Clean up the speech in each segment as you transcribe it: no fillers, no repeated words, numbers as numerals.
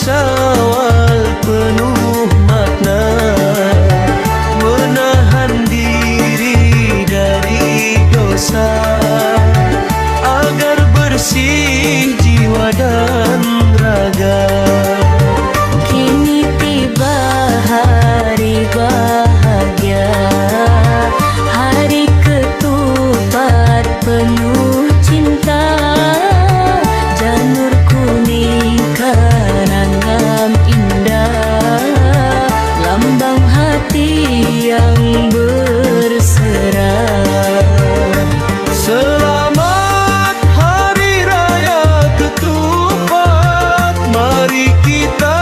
Syawal penuh makna, menahan diri dari dosa agar bersih jiwa dan raga. Kini tiba hari bahagia, hari ketupat penuh cinta. Janur kuning karangan indah, lambang hati yang berserah. Selamat Hari Raya Ketupat, mari kita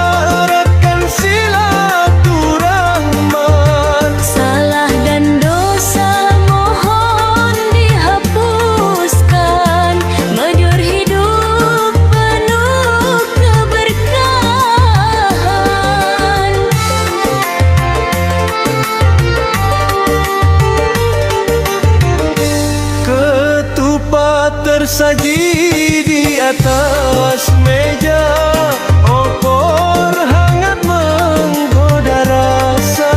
eratkan silaturahmat. Salah dan dosa mohon dihapuskan, majur hidup penuh keberkahan. Ketupat tersaji di atas meja, opor hangat menggoda rasa.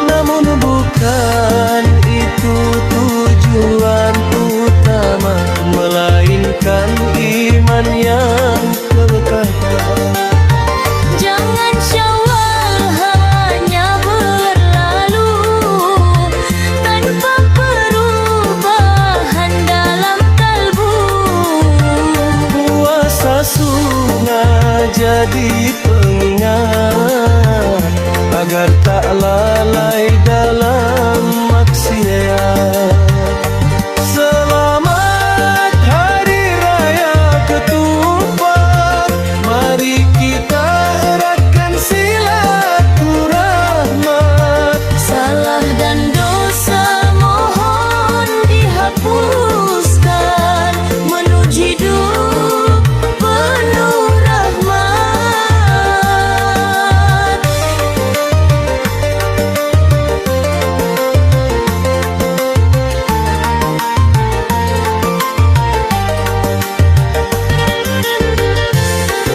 Namun bukan itu tujuan utama, melainkan iman yang kekal. Jangan Syawal hanya berlalu tanpa perubahan dalam kalbu. Puasa sunnah jadi